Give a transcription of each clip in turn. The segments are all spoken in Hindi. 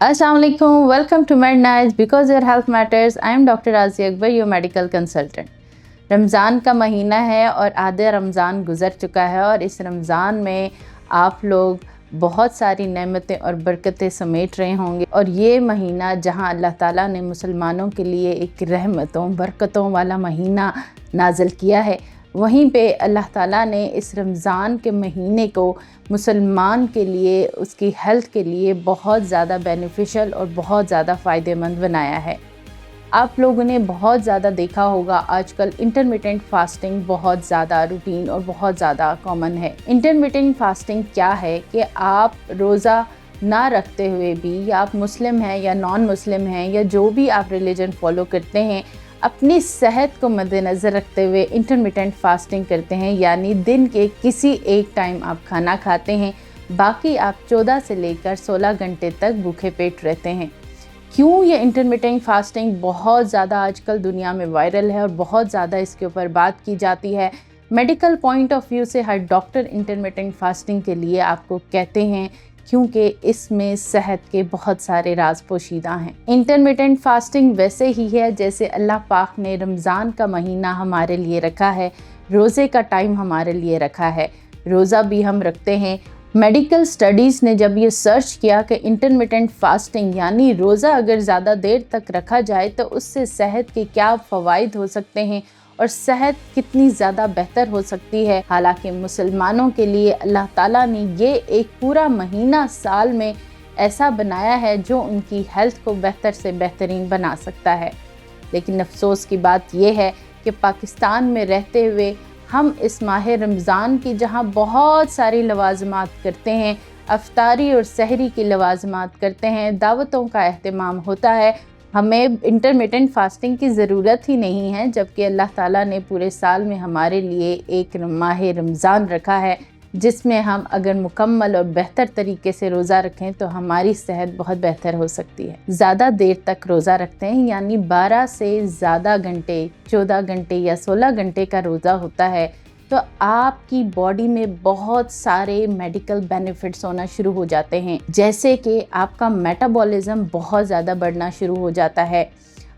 अस्सलाम वालेकुम, welcome to Mednize because your health matters. I am doctor Aziya Akbar, your medical consultant. Ramzan का महीना है और आधा रमज़ान गुज़र चुका है और इस रमज़ान में आप लोग बहुत सारी नेमतें और बरकतें समेट रहे होंगे। और ये महीना जहां अल्लाह ताला ने मुसलमानों के लिए एक रहमतों बरकतों वाला महीना नाज़िल किया है, वहीं पे अल्लाह ताला ने इस रमज़ान के महीने को मुसलमान के लिए, उसकी हेल्थ के लिए बहुत ज़्यादा बेनिफिशियल और बहुत ज़्यादा फ़ायदेमंद बनाया है। आप लोगों ने बहुत ज़्यादा देखा होगा, आजकल इंटरमिटेंट फास्टिंग बहुत ज़्यादा रूटीन और बहुत ज़्यादा कॉमन है। इंटरमिटेंट फास्टिंग क्या है कि आप रोज़ा ना रखते हुए भी, या आप मुस्लिम हैं या नॉन मुस्लिम हैं या जो भी आप रिलीजन फॉलो करते हैं, अपनी सेहत को मद्देनज़र रखते हुए इंटरमिटेंट फास्टिंग करते हैं। यानी दिन के किसी एक टाइम आप खाना खाते हैं, बाकी आप 14 से लेकर 16 घंटे तक भूखे पेट रहते हैं। क्यों ये इंटरमिटेंट फास्टिंग बहुत ज़्यादा आजकल दुनिया में वायरल है और बहुत ज़्यादा इसके ऊपर बात की जाती है? मेडिकल पॉइंट ऑफ व्यू से हर डॉक्टर इंटरमिटेंट फास्टिंग के लिए आपको कहते हैं, क्योंकि इसमें सेहत के बहुत सारे राज पोशीदा हैं। इंटरमिटेंट फास्टिंग वैसे ही है जैसे अल्लाह पाक ने रमज़ान का महीना हमारे लिए रखा है, रोज़े का टाइम हमारे लिए रखा है, रोज़ा भी हम रखते हैं। मेडिकल स्टडीज़ ने जब ये सर्च किया कि इंटरमिटेंट फास्टिंग यानी रोज़ा अगर ज़्यादा देर तक रखा जाए तो उससे सेहत के क्या फ़वाइद हो सकते हैं और सेहत कितनी ज़्यादा बेहतर हो सकती है। हालांकि मुसलमानों के लिए अल्लाह ताला ने ये एक पूरा महीना साल में ऐसा बनाया है जो उनकी हेल्थ को बेहतर से बेहतरीन बना सकता है। लेकिन अफसोस की बात यह है कि पाकिस्तान में रहते हुए हम इस माह रमज़ान की जहाँ बहुत सारी लवाज़मात करते हैं, अफ्तारी और सहरी की लवाज़मात करते हैं, दावतों का अहतमाम होता है, हमें इंटरमिटेंट फास्टिंग की ज़रूरत ही नहीं है, जबकि अल्लाह ताला ने पूरे साल में हमारे लिए एक माह रमज़ान रखा है जिसमें हम अगर मुकम्मल और बेहतर तरीके से रोज़ा रखें तो हमारी सेहत बहुत बेहतर हो सकती है। ज़्यादा देर तक रोज़ा रखते हैं यानी 12 से ज़्यादा घंटे, 14 घंटे या 16 घंटे का रोज़ा होता है, तो आपकी बॉडी में बहुत सारे मेडिकल बेनिफिट्स होना शुरू हो जाते हैं। जैसे कि आपका मेटाबॉलिज्म बहुत ज़्यादा बढ़ना शुरू हो जाता है,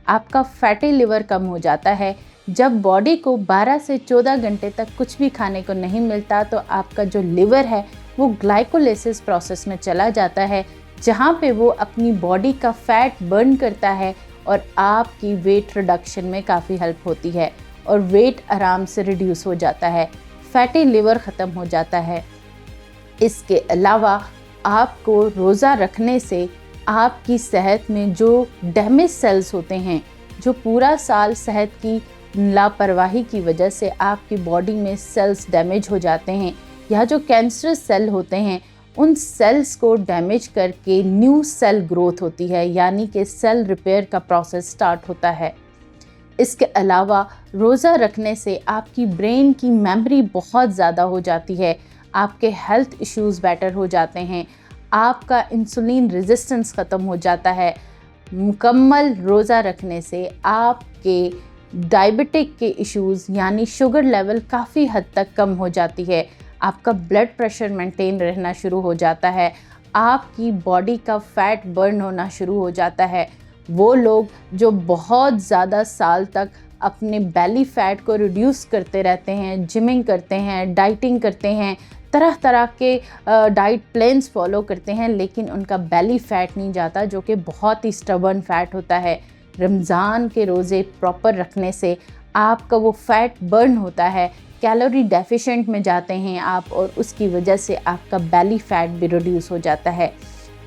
आपका फैटी लिवर कम हो जाता है। जब बॉडी को 12 से 14 घंटे तक कुछ भी खाने को नहीं मिलता तो आपका जो लिवर है वो ग्लाइकोलाइसिस प्रोसेस में चला जाता है, जहाँ पे वो अपनी बॉडी का फैट बर्न करता है और आपकी वेट रिडक्शन में काफ़ी हेल्प होती है और वेट आराम से रिड्यूस हो जाता है, फैटी लिवर ख़त्म हो जाता है। इसके अलावा आपको रोज़ा रखने से आपकी सेहत में जो डैमेज सेल्स होते हैं, जो पूरा साल सेहत की लापरवाही की वजह से आपकी बॉडी में सेल्स डैमेज हो जाते हैं, या जो कैंसरस सेल होते हैं उन सेल्स को डैमेज करके न्यू सेल ग्रोथ होती है, यानी कि सेल रिपेयर का प्रोसेस स्टार्ट होता है। इसके अलावा रोज़ा रखने से आपकी ब्रेन की मेमोरी बहुत ज़्यादा हो जाती है, आपके हेल्थ इश्यूज़ बेटर हो जाते हैं, आपका इंसुलिन रेजिस्टेंस ख़त्म हो जाता है। मुकम्मल रोज़ा रखने से आपके डायबिटिक के इश्यूज़ यानी शुगर लेवल काफ़ी हद तक कम हो जाती है, आपका ब्लड प्रेशर मेंटेन रहना शुरू हो जाता है, आपकी बॉडी का फैट बर्न होना शुरू हो जाता है। वो लोग जो बहुत ज़्यादा साल तक अपने बेली फैट को रिड्यूस करते रहते हैं, जिमिंग करते हैं, डाइटिंग करते हैं, तरह तरह के डाइट प्लान्स फॉलो करते हैं, लेकिन उनका बेली फैट नहीं जाता, जो कि बहुत ही स्टबर्न फैट होता है। रमज़ान के रोज़े प्रॉपर रखने से आपका वो फैट बर्न होता है, कैलोरी डेफिशिएंट में जाते हैं आप, और उसकी वजह से आपका बेली फैट भी रिड्यूस हो जाता है।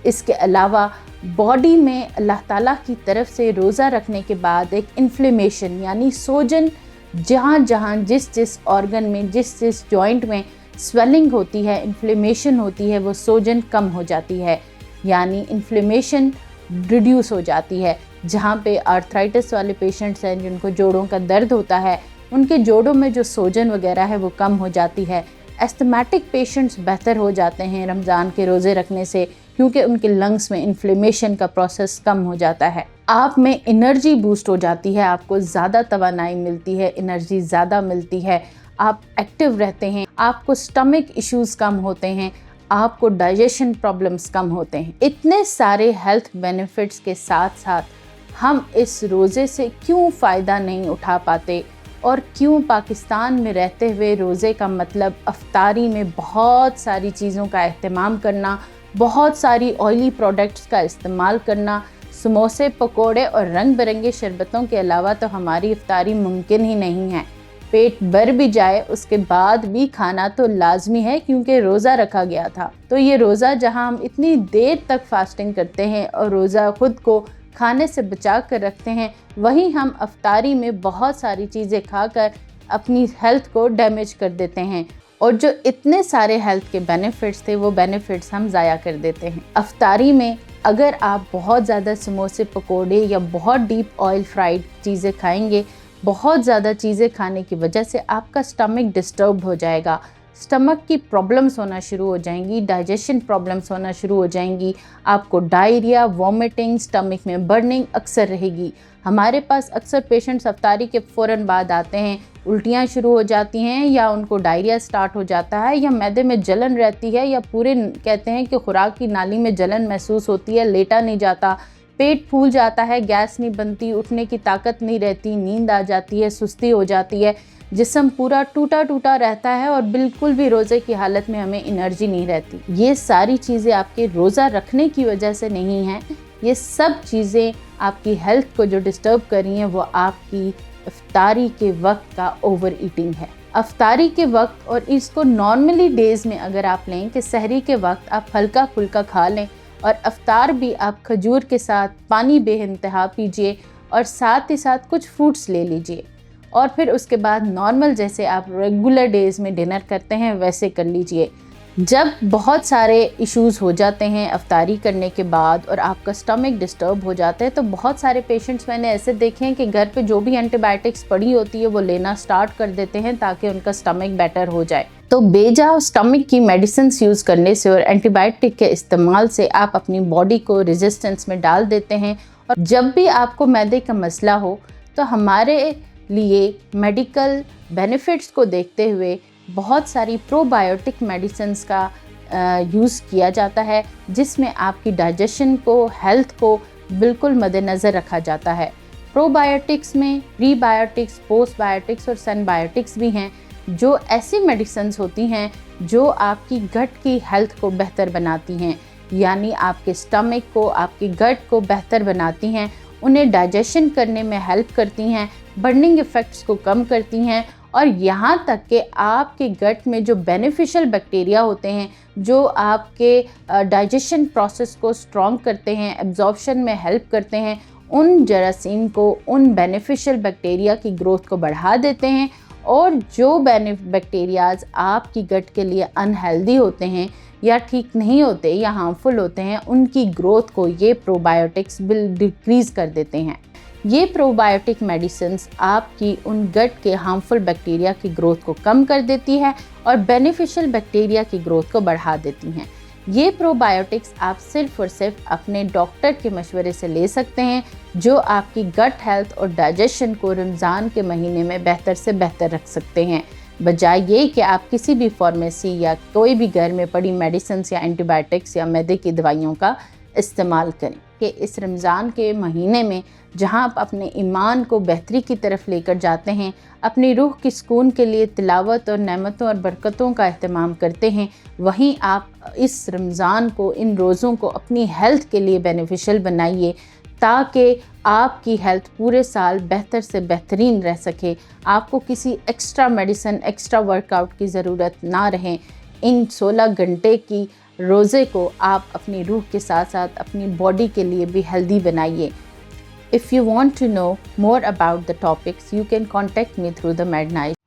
इसके अलावा बॉडी में अल्लाह ताला की तरफ से रोज़ा रखने के बाद एक इन्फ्लेमेशन यानी सोजन, जहाँ जहाँ जिस जिस ऑर्गन में, जिस जिस जॉइंट में स्वेलिंग होती है, इन्फ्लेमेशन होती है, वो सोजन कम हो जाती है, यानी इन्फ्लेमेशन रिड्यूस हो जाती है। जहाँ पे आर्थराइटिस वाले पेशेंट्स हैं जिनको जोड़ों का दर्द होता है, उनके जोड़ों में जो सोजन वगैरह है वो कम हो जाती है। एस्थमेटिक पेशेंट्स बेहतर हो जाते हैं रमज़ान के रोज़े रखने से, क्योंकि उनके लंग्स में इन्फ्लेमेशन का प्रोसेस कम हो जाता है। आप में एनर्जी बूस्ट हो जाती है, आपको ज़्यादा तवानाई मिलती है, एनर्जी ज़्यादा मिलती है, आप एक्टिव रहते हैं, आपको स्टमक इश्यूज़ कम होते हैं, आपको डाइजेशन प्रॉब्लम्स कम होते हैं। इतने सारे हेल्थ बेनिफिट्स के साथ साथ हम इस रोज़े से क्यों फ़ायदा नहीं उठा पाते, और क्यों पाकिस्तान में रहते हुए रोज़े का मतलब अफ्तारी में बहुत सारी चीज़ों का अहतमाम करना, बहुत सारी ऑयली प्रोडक्ट्स का इस्तेमाल करना, समोसे, पकोड़े और रंग बिरंगे शरबतों के अलावा तो हमारी इफ्तारी मुमकिन ही नहीं है। पेट भर भी जाए उसके बाद भी खाना तो लाजमी है, क्योंकि रोज़ा रखा गया था। तो ये रोज़ा जहां हम इतनी देर तक फास्टिंग करते हैं और रोज़ा खुद को खाने से बचा कर रखते हैं, वहीं हम अफ्तारी में बहुत सारी चीज़ें खाकर अपनी हेल्थ को डैमेज कर देते हैं, और जो इतने सारे हेल्थ के बेनिफिट्स थे वो बेनिफिट्स हम ज़ाया कर देते हैं। अफ्तारी में अगर आप बहुत ज़्यादा समोसे, पकोड़े या बहुत डीप ऑयल फ्राइड चीज़ें खाएंगे, बहुत ज़्यादा चीज़ें खाने की वजह से आपका स्टमक डिस्टर्ब हो जाएगा, स्टमक की प्रॉब्लम्स होना शुरू हो जाएंगी, डाइजेशन प्रॉब्लम्स होना शुरू हो जाएंगी, आपको डायरिया, वॉमिटिंग, स्टमक में बर्निंग अक्सर रहेगी। हमारे पास अक्सर पेशेंट्स अफ्तारी के फ़ौरन बाद आते हैं, उल्टियाँ शुरू हो जाती हैं, या उनको डायरिया स्टार्ट हो जाता है, या मैदे में जलन रहती है, या पूरे कहते हैं कि खुराक की नाली में जलन महसूस होती है, लेटा नहीं जाता, पेट फूल जाता है, गैस नहीं बनती, उठने की ताकत नहीं रहती, नींद आ जाती है, सुस्ती हो जाती है, जिस्म पूरा टूटा टूटा रहता है और बिल्कुल भी रोज़े की हालत में हमें एनर्जी नहीं रहती। ये सारी चीज़ें आपके रोज़ा रखने की वजह से नहीं हैं, ये सब चीज़ें आपकी हेल्थ को जो डिस्टर्ब कर रही हैं वो आपकी इफ्तारी के वक्त का ओवर ईटिंग है। अफ्तारी के वक्त, और इसको नॉर्मली डेज़ में अगर आप लें कि सहरी के वक्त आप हल्का फुल्का खा लें, और अफ्तार भी आप खजूर के साथ पानी बेइंतहा पीजिए, और साथ ही साथ कुछ फ्रूट्स ले लीजिए, और फिर उसके बाद नॉर्मल जैसे आप रेगुलर डेज़ में डिनर करते हैं वैसे कर लीजिए। जब बहुत सारे इश्यूज़ हो जाते हैं अफ्तारी करने के बाद और आपका स्टमक डिस्टर्ब हो जाता है, तो बहुत सारे पेशेंट्स मैंने ऐसे देखे हैं कि घर पे जो भी एंटीबायोटिक्स पड़ी होती है वो लेना स्टार्ट कर देते हैं ताकि उनका स्टमक बेटर हो जाए। तो बेजा स्टमक की मेडिसिन यूज़ करने से और एंटीबायोटिक के इस्तेमाल से आप अपनी बॉडी को रेजिस्टेंस में डाल देते हैं। और जब भी आपको मैदे का मसला हो तो हमारे लिए मेडिकल बेनिफिट्स को देखते हुए बहुत सारी प्रोबायोटिक मेडिसिन्स का यूज़ किया जाता है, जिसमें आपकी डाइजेशन को, हेल्थ को बिल्कुल मद्देनज़र रखा जाता है। प्रोबायोटिक्स में प्रीबायोटिक्स, पोस्टबायोटिक्स और सिनबायोटिक्स भी हैं, जो ऐसी मेडिसिन्स होती हैं जो आपकी गट की हेल्थ को बेहतर बनाती हैं, यानी आपके स्टमक को, आपकी गट को बेहतर बनाती हैं, उन्हें डाइजेशन करने में हेल्प करती हैं, बर्निंग इफ़ेक्ट्स को कम करती हैं, और यहाँ तक कि आपके गट में जो बेनिफिशियल बैक्टीरिया होते हैं जो आपके डाइजेशन प्रोसेस को स्ट्रॉन्ग करते हैं, एब्जॉर्प्शन में हेल्प करते हैं, उन जरासीम को, उन बेनिफिशियल बैक्टीरिया की ग्रोथ को बढ़ा देते हैं। और जो बैक्टीरियाज आपकी गट के लिए अनहेल्दी होते हैं या ठीक नहीं होते या हार्मफुल होते हैं, उनकी ग्रोथ को ये प्रोबायोटिक्स डिक्रीज़ कर देते हैं। ये प्रोबायोटिक मेडिसिन्स आपकी उन गट के हार्मफुल बैक्टीरिया की ग्रोथ को कम कर देती है और बेनिफिशियल बैक्टीरिया की ग्रोथ को बढ़ा देती हैं। ये प्रोबायोटिक्स आप सिर्फ और सिर्फ अपने डॉक्टर के मशवरे से ले सकते हैं, जो आपकी गट हेल्थ और डाइजेशन को रमज़ान के महीने में बेहतर से बेहतर रख सकते हैं, बजाय ये कि आप किसी भी फार्मेसी या कोई भी घर में पड़ी मेडिसिन्स या एंटीबायोटिक्स या मैदे की दवाइयों का इस्तेमाल करें। कि इस रमज़ान के महीने में जहां आप अपने ईमान को बेहतरी की तरफ लेकर जाते हैं, अपनी रूह की सुकून के लिए तिलावत और नेमतों और बरकतों का एहतमाम करते हैं, वहीं आप इस रमज़ान को, इन रोज़ों को अपनी हेल्थ के लिए बेनिफिशियल बनाइए, ताकि आपकी हेल्थ पूरे साल बेहतर से बेहतरीन रह सके, आपको किसी एक्स्ट्रा मेडिसिन, एक्स्ट्रा वर्कआउट की ज़रूरत ना रहे। इन 16 घंटे की रोज़े को आप अपनी रूह के साथ साथ अपनी बॉडी के लिए भी हेल्दी बनाइए। If you want to know more about the topics, you can contact me through the Madnight